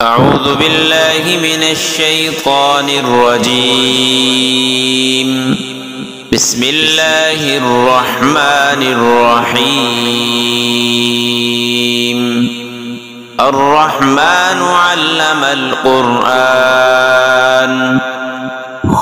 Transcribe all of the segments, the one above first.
أعوذ بالله من الشيطان الرجيم. بسم الله الرحمن الرحيم. الرحمن علم القرآن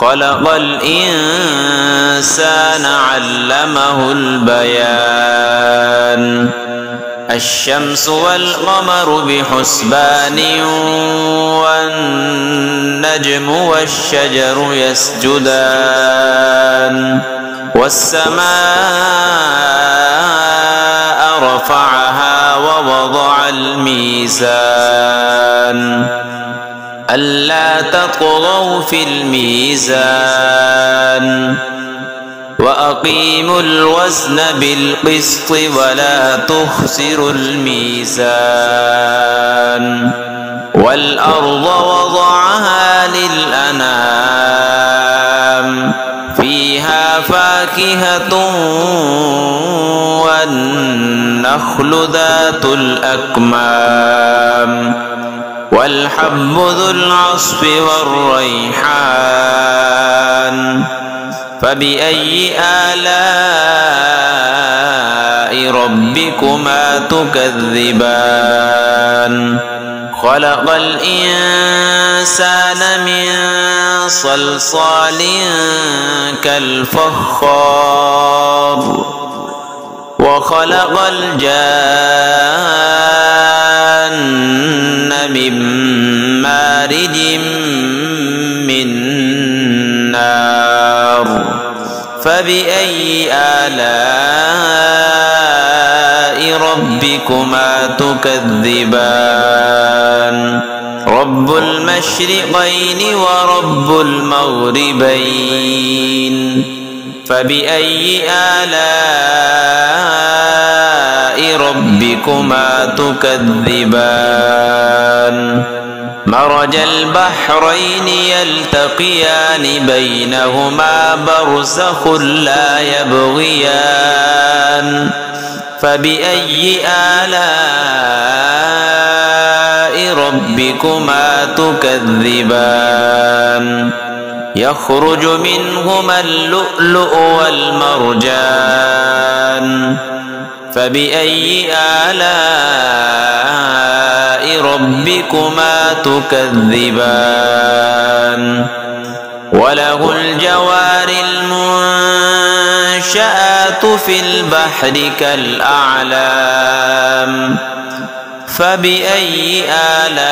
خلق الإنسان علمه البيان. الشمس والقمر بحسبان والنجم والشجر يسجدان. والسماء رفعها ووضع الميزان ألا تطغوا في الميزان وأقيموا الوزن بالقسط ولا تخسروا الميزان. والأرض وضعها للأنام فيها فاكهة والنخل ذات الأكمام والحب ذو العصف والريحان. فبأي آلاء ربكما تكذبان؟ خلق الإنسان من صلصال كالفخار وخلق الجان من مارج من نار. فبأي آلاء ربكما تكذبان؟ رب المشرقين ورب المغربين. فبأي آلاء ربكما تكذبان؟ مرج البحرين يلتقيان بينهما برزخ لا يبغيان. فبأي آلاء ربكما تكذبان؟ يخرج منهما اللؤلؤ والمرجان. فبأي آلاء ربكما تكذبان؟ وله الجوار المنشآت في البحر كالأعلام. فبأي آلاء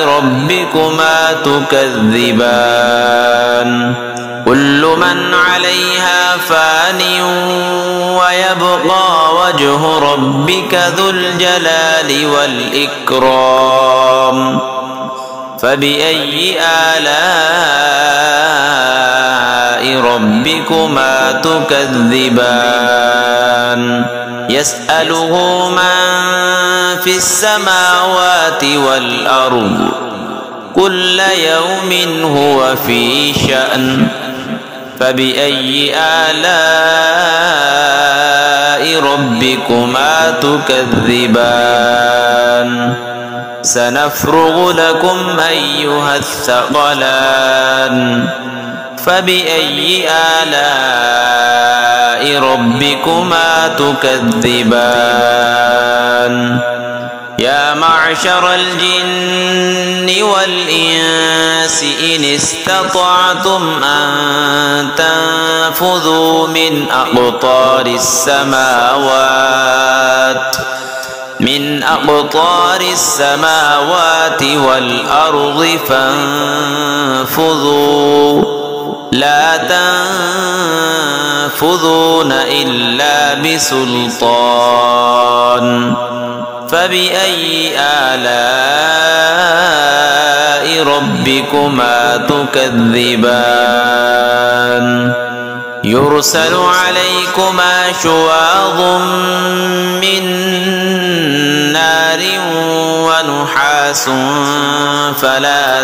ربكما تكذبان؟ كل من عليها فان ويبقى وجه ربك ذو الجلال والإكرام. فبأي آلاء ربكما تكذبان؟ يسأله من في السماوات والأرض كل يوم هو في شأن. فبأي آلاء ربكما تكذبان؟ سنفرغ لكم أيها الثقلان. فبأي آلاء ربكما تكذبان؟ يا معشر الجن والإنس إن استطعتم أن تنفذوا من أقطار السماوات والأرض فانفذوا لا تنفذون إلا بسلطان. فبأي آلاء ربكما تكذبان؟ يرسل عليكما شواظ من نار ونحاس فلا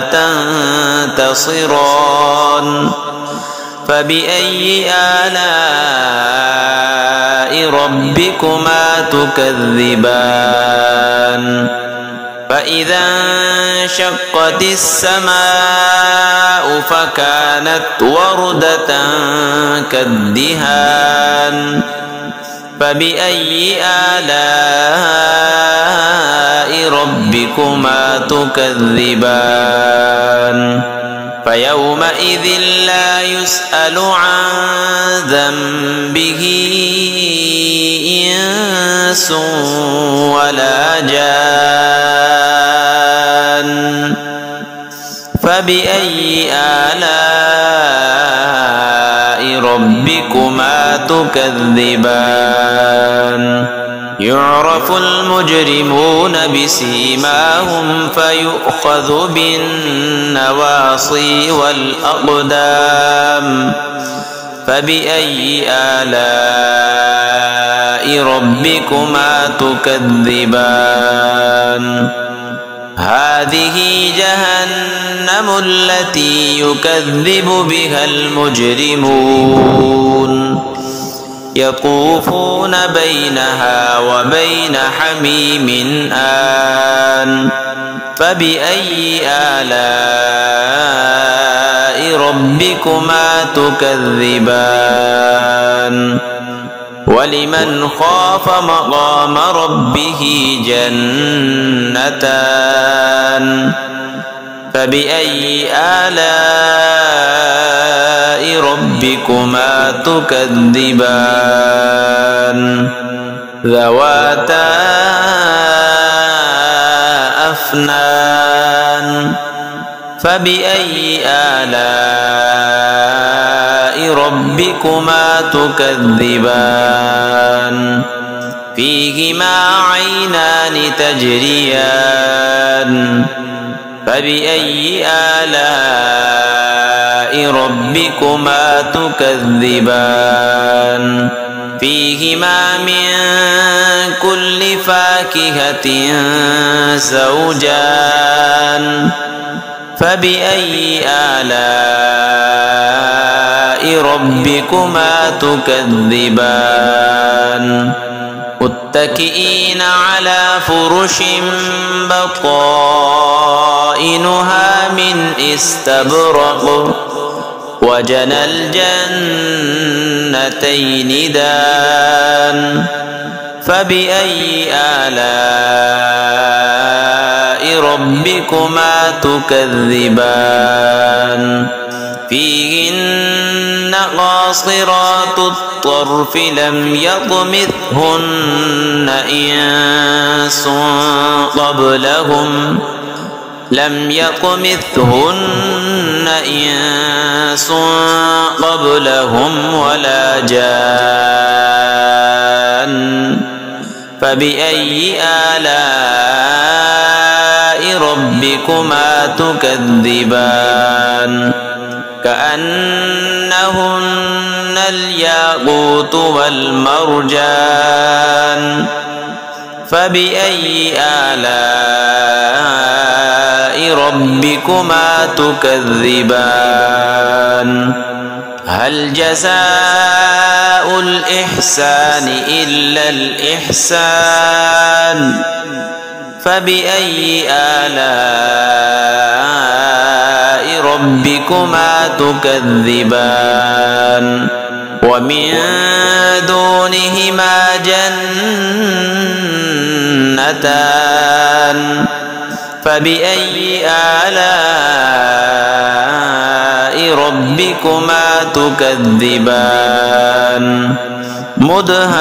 تنتصران. فبأي آلاء ربكما تكذبان فإذا انشقت السماء فكانت وردة كالدهان فبأي آلاء ربكما تكذبان فيومئذ لا يسأل عن ذنبه إنس ولا جان فبأي آلاء ربكما تكذبان يعرف المجرمون بسيماهم فيؤخذ بالنواصي والأقدام فبأي آلاء ربكما تكذبان هذه جهنم التي يكذب بها المجرمون يطوفون بينها وبين حميم آن فبأي آلاء ربكما تكذبان ولمن خاف مقام ربه جنتان فبأي آلاء ربكما تكذبان ذواتا أفنان فبأي آلاء ربكما تكذبان فيهما عينان تجريان فبأي آلاء ربكما تكذبان فيهما من كل فاكهة زوجان فبأي آلاء ربكما تكذبان متكئين على فرش بطائنها من استبرق وجنى الجنتين دان فبأي آلاء ربكما تكذبان فيهن قاصرات الطرف لم يطمثهن إنس قبلهم ولا جان فبأي آلاء ربكما تكذبان كأنهن الياقوت والمرجان فبأي آلاء ربكما تكذبان هل جزاء الإحسان إلا الإحسان فبأي آلاء ربكما تكذبان ومن دونهما جنتان فبأي آلاء ربكما تكذبان مدهامتان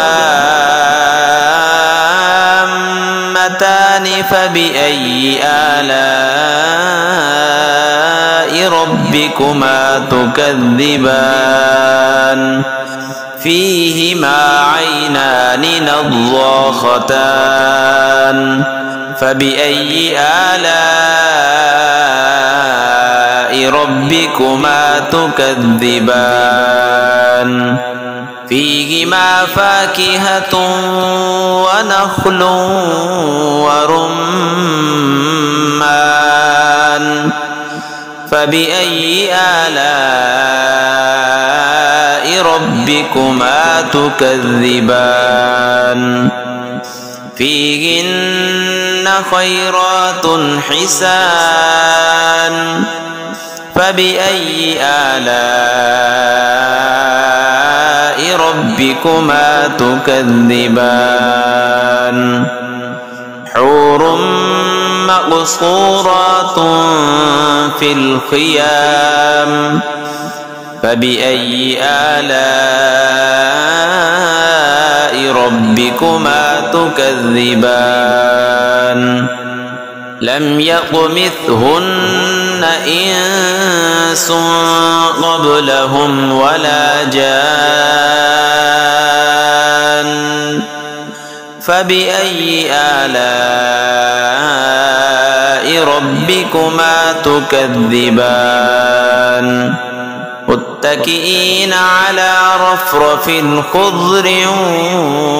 فبأي آلاء ربكما تكذبان فيهما عينان نضاختان فبأي آلاء ربكما تكذبان فيهما فاكهة ونخل ورمان فبأي آلاء ربكما تكذبان فيهن خيرات حسان فبأي آلاء ربكما تكذبان حور مقصورات في الخيام فبأي آلاء ربكما تكذبان لم يطمثهن إنس قبلهم ولا جان فبأي آلاء ربكما تكذبان متكئين على رفرف خضر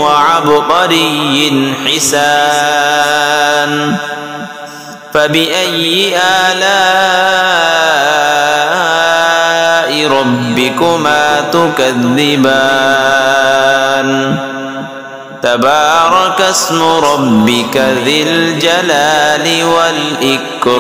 وعبقري حسان فبأي آلاء ربكما تكذبان تبارك اسم ربك ذي الجلال والإكرام